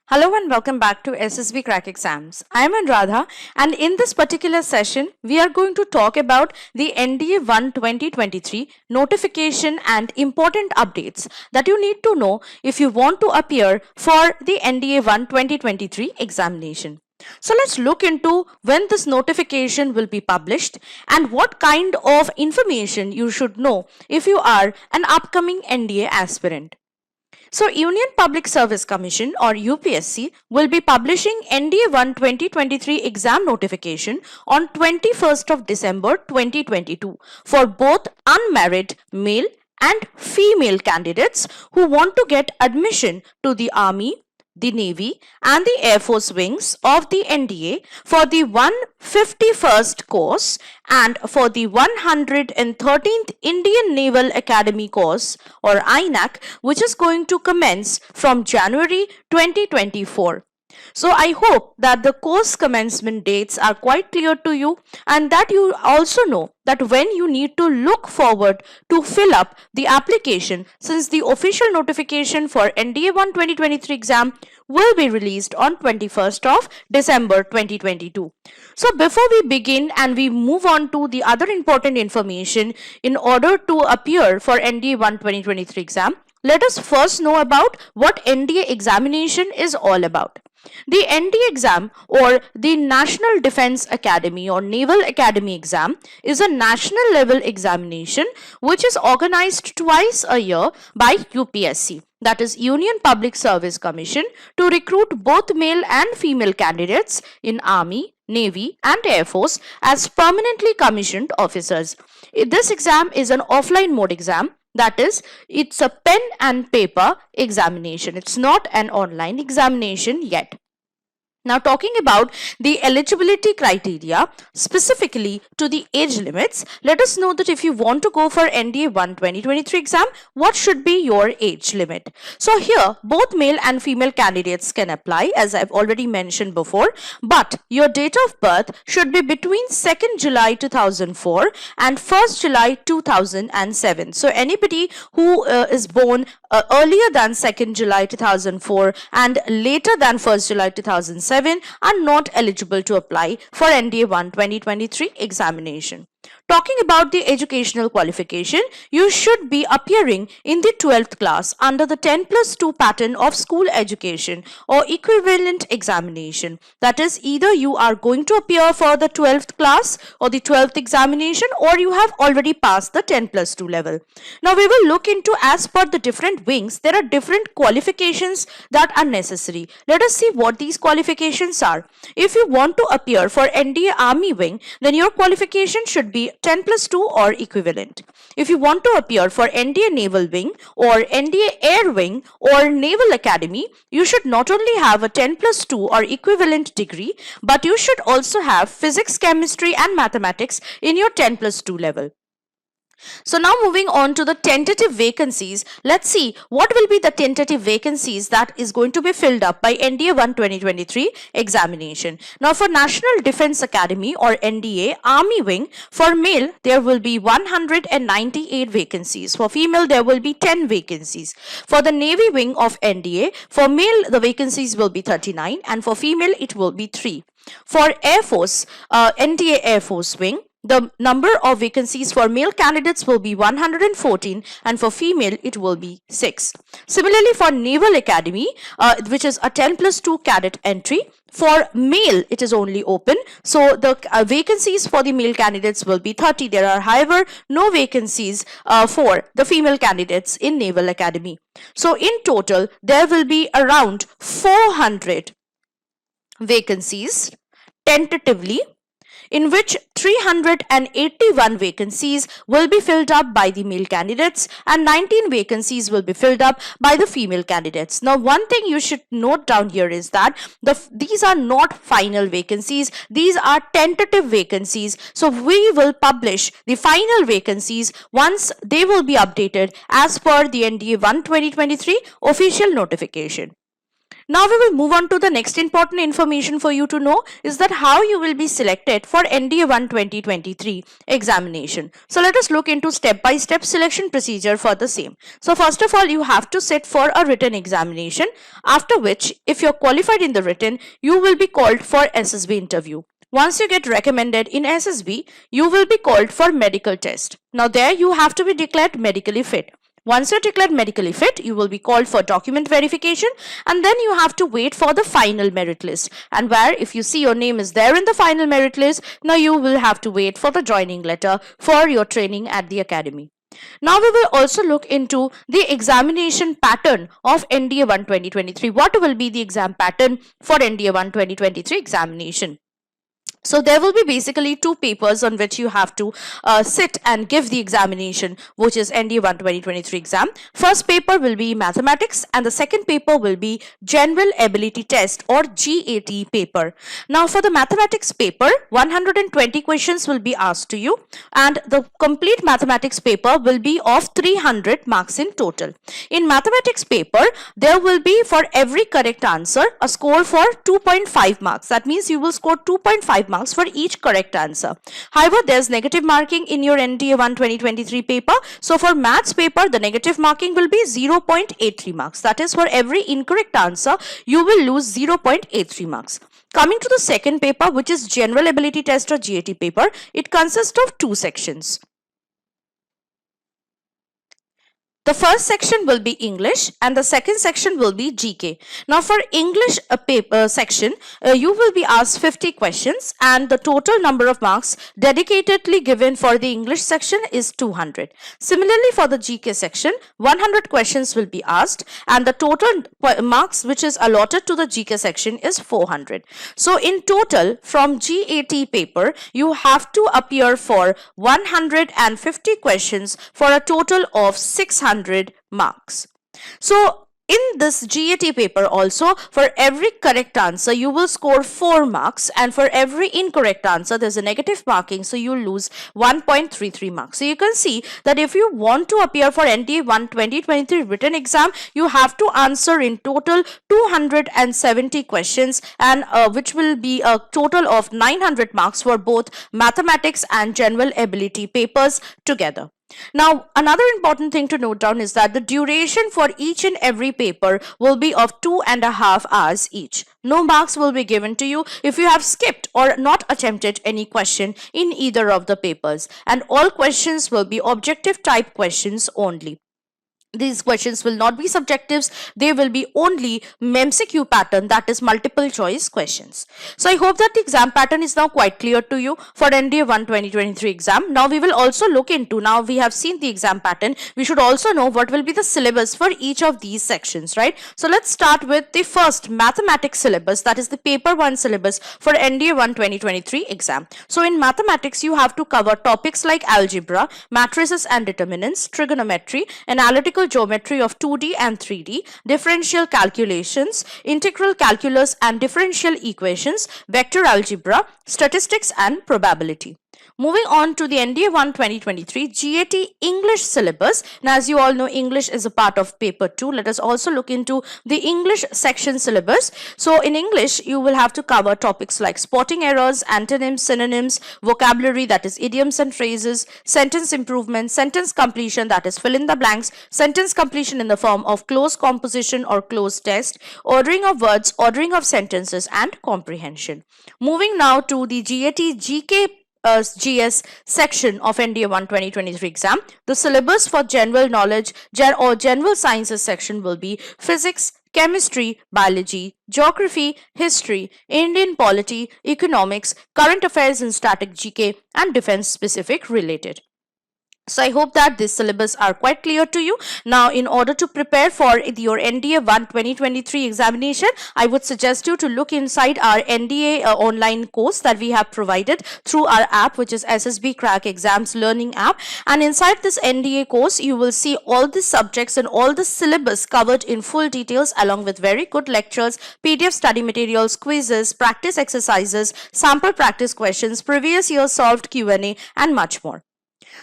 Hello and welcome back to SSB Crack Exams. I am Anuradha, and in this particular session, we are going to talk about the NDA 1 2023 notification and important updates that you need to know if you want to appear for the NDA 1 2023 examination. So let's look into when this notification will be published and what kind of information you should know if you are an upcoming NDA aspirant. So, Union Public Service Commission or UPSC will be publishing NDA 1 2023 exam notification on 21st of December 2022 for both unmarried male and female candidates who want to get admission to the Army, the Navy and the Air Force wings of the NDA for the 151st course and for the 113th Indian Naval Academy course or INAC, which is going to commence from January 2024. So I hope that the course commencement dates are quite clear to you and that you also know that when you need to look forward to fill up the application, since the official notification for NDA 1 2023 exam will be released on 21st of December 2022. So before we begin and we move on to the other important information in order to appear for NDA 1 2023 exam, let us first know about what NDA examination is all about. The NDA exam or the National Defense Academy or Naval Academy exam is a national level examination which is organized twice a year by UPSC, that is Union Public Service Commission, to recruit both male and female candidates in Army, Navy and Air Force as permanently commissioned officers. This exam is an offline mode exam. That is, it's a pen and paper examination. It's not an online examination yet. Now, talking about the eligibility criteria, specifically to the age limits, let us know that if you want to go for NDA 1 2023 exam, what should be your age limit? So here, both male and female candidates can apply, as I've already mentioned before, but your date of birth should be between 2nd July 2004 and 1st July 2007. So anybody who is born earlier than 2nd July 2004 and later than 1st July 2007 are not eligible to apply for NDA 1 2023 examination. Talking about the educational qualification, you should be appearing in the 12th class under the 10+2 pattern of school education or equivalent examination. That is, either you are going to appear for the 12th class or the 12th examination, or you have already passed the 10+2 level. Now we will look into, as per the different wings, there are different qualifications that are necessary. Let us see what these qualifications are. If you want to appear for NDA Army wing, then your qualification should be 10+2 or equivalent. If you want to appear for NDA Naval Wing or NDA Air Wing or Naval Academy, you should not only have a 10+2 or equivalent degree, but you should also have physics, chemistry and mathematics in your 10+2 level. So now moving on to the tentative vacancies, let's see what will be the tentative vacancies that is going to be filled up by NDA 1 2023 examination. Now for National Defense Academy or NDA Army Wing, for male there will be 198 vacancies. For female there will be 10 vacancies. For the Navy Wing of NDA, for male the vacancies will be 39 and for female it will be 3. For Air Force, NDA Air Force Wing, the number of vacancies for male candidates will be 114 and for female it will be 6. Similarly for Naval Academy, which is a 10+2 cadet entry, for male it is only open, so the vacancies for the male candidates will be 30. There are, however, no vacancies for the female candidates in Naval Academy. So in total there will be around 400 vacancies tentatively, in which 381 vacancies will be filled up by the male candidates and 19 vacancies will be filled up by the female candidates. Now, one thing you should note down here is that these are not final vacancies, these are tentative vacancies. So we will publish the final vacancies once they will be updated as per the NDA 1 2023 official notification. Now we will move on to the next important information for you to know is that how you will be selected for NDA 1 2023 examination. So let us look into step-by-step selection procedure for the same. So first of all, you have to sit for a written examination, after which if you're qualified in the written, you will be called for SSB interview. Once you get recommended in SSB, you will be called for medical test. Now there you have to be declared medically fit. Once you're declared medically fit, you will be called for document verification, and then you have to wait for the final merit list. And where if you see your name is there in the final merit list, now you will have to wait for the joining letter for your training at the academy. Now we will also look into the examination pattern of NDA 1 2023. What will be the exam pattern for NDA 1 2023 examination? So there will be basically two papers on which you have to sit and give the examination, which is NDA 1 2023 exam. First paper will be mathematics and the second paper will be general ability test or GAT paper. Now for the mathematics paper, 120 questions will be asked to you and the complete mathematics paper will be of 300 marks in total. In mathematics paper, there will be for every correct answer a score for 2.5 marks. That means you will score 2.5 marks for each correct answer. However, there's negative marking in your NDA 1 2023 paper. So for maths paper, the negative marking will be 0.83 marks. That is, for every incorrect answer, you will lose 0.83 marks. Coming to the second paper, which is general ability test or GAT paper, it consists of two sections. The first section will be English and the second section will be GK. Now for English paper section, you will be asked 50 questions and the total number of marks dedicatedly given for the English section is 200. Similarly for the GK section, 100 questions will be asked and the total marks which is allotted to the GK section is 400. So in total from GAT paper, you have to appear for 150 questions for a total of 600 marks. So in this GAT paper also, for every correct answer you will score 4 marks and for every incorrect answer there's a negative marking, so you lose 1.33 marks. So you can see that if you want to appear for NDA 1 2023 written exam, you have to answer in total 270 questions and which will be a total of 900 marks for both mathematics and general ability papers together. Now, another important thing to note down is that the duration for each and every paper will be of 2.5 hours each. No marks will be given to you if you have skipped or not attempted any question in either of the papers, and all questions will be objective type questions only. These questions will not be subjectives, they will be only MCQ pattern, that is multiple choice questions. So I hope that the exam pattern is now quite clear to you for NDA 1 2023 exam. Now we will also look into, now we have seen the exam pattern, we should also know what will be the syllabus for each of these sections, right? So let's start with the first mathematics syllabus, that is the paper 1 syllabus for NDA 1 2023 exam. So in mathematics, you have to cover topics like algebra, matrices and determinants, trigonometry, analytical geometry of 2D and 3D, differential calculations, integral calculus and differential equations, vector algebra, statistics and probability. Moving on to the NDA 1 2023 GAT English syllabus. Now, as you all know, English is a part of paper 2. Let us also look into the English section syllabus. So in English, you will have to cover topics like spotting errors, antonyms, synonyms, vocabulary, that is idioms and phrases, sentence improvement, sentence completion, that is fill in the blanks, sentence completion in the form of close composition or close test, ordering of words, ordering of sentences and comprehension. Moving now to the GAT GK GS section of NDA 1 2023 exam. The syllabus for general knowledge or general sciences section will be physics, chemistry, biology, geography, history, Indian polity, economics, current affairs and static GK and defense specific related. So I hope that this syllabus are quite clear to you. Now, in order to prepare for your NDA 1 2023 examination, I would suggest you to look inside our NDA online course that we have provided through our app, which is SSB CrackExams learning app. And inside this NDA course, you will see all the subjects and all the syllabus covered in full details, along with very good lectures, PDF study materials, quizzes, practice exercises, sample practice questions, previous year solved Q&A and much more.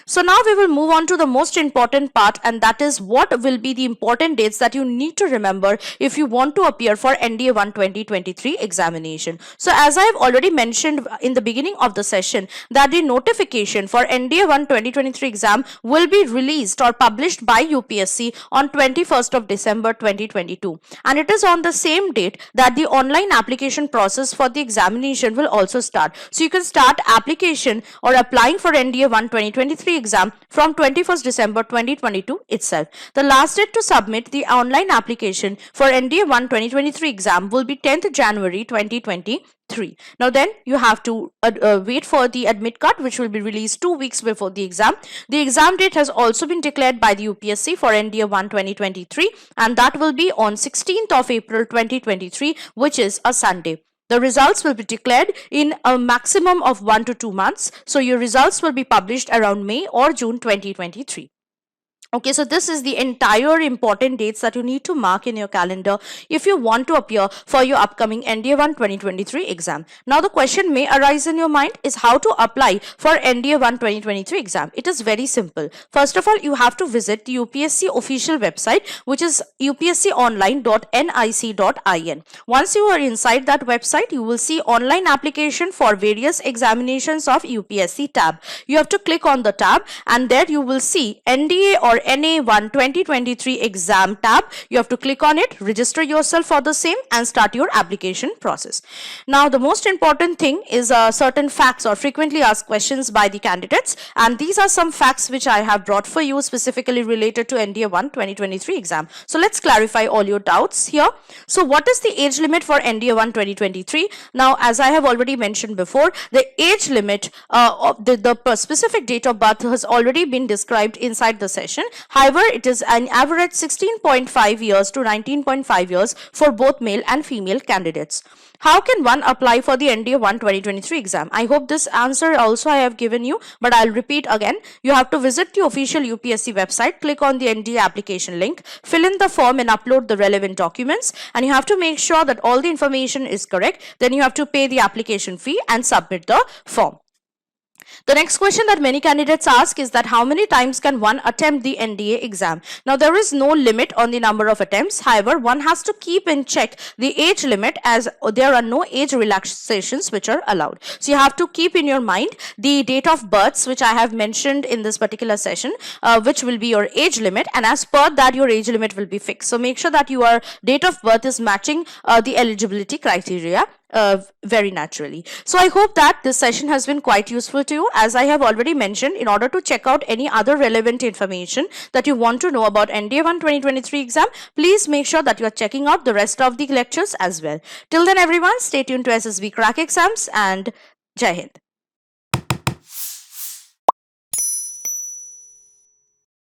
So now we will move on to the most important part, and that is what will be the important dates that you need to remember if you want to appear for NDA 1 2023 examination. So as I have already mentioned in the beginning of the session, that the notification for NDA 1 2023 exam will be released or published by UPSC on 21st of December 2022, and it is on the same date that the online application process for the examination will also start. So you can start application or applying for NDA 1 2023 exam from 21st December 2022 itself. The last date to submit the online application for NDA 1 2023 exam will be 10th January 2023. Now then you have to wait for the admit card, which will be released 2 weeks before the exam. The exam date has also been declared by the UPSC for NDA 1 2023, and that will be on 16th of April 2023, which is a Sunday. The results will be declared in a maximum of 1 to 2 months. So your results will be published around May or June 2023. Okay, so this is the entire important dates that you need to mark in your calendar if you want to appear for your upcoming NDA 1 2023 exam. Now the question may arise in your mind is how to apply for NDA 1 2023 exam. It is very simple. First of all, you have to visit the UPSC official website, which is upsconline.nic.in. Once you are inside that website, you will see online application for various examinations of UPSC tab. You have to click on the tab, and there you will see NDA or NA1 2023 exam tab. You have to click on it, register yourself for the same, and start your application process. Now the most important thing is certain facts or frequently asked questions by the candidates, and these are some facts which I have brought for you specifically related to NDA 1 2023 exam. So let's clarify all your doubts here. So what is the age limit for NDA 1 2023? Now, as I have already mentioned before, the age limit of the specific date of birth has already been described inside the session. However, it is an average 16.5 years to 19.5 years for both male and female candidates. How can one apply for the NDA 1 2023 exam? I hope this answer also I have given you, but I'll repeat again. You have to visit the official UPSC website, click on the NDA application link, fill in the form and upload the relevant documents, and you have to make sure that all the information is correct. Then you have to pay the application fee and submit the form. The next question that many candidates ask is that how many times can one attempt the NDA exam? Now, there is no limit on the number of attempts. However, one has to keep in check the age limit, as there are no age relaxations which are allowed. So you have to keep in your mind the date of births which I have mentioned in this particular session, which will be your age limit, and as per that your age limit will be fixed. So make sure that your date of birth is matching the eligibility criteria very naturally. So I hope that this session has been quite useful to you. As I have already mentioned, in order to check out any other relevant information that you want to know about NDA 1 2023 exam, please make sure that you are checking out the rest of the lectures as well. Till then everyone, stay tuned to SSB Crack Exams, and Jai Hind.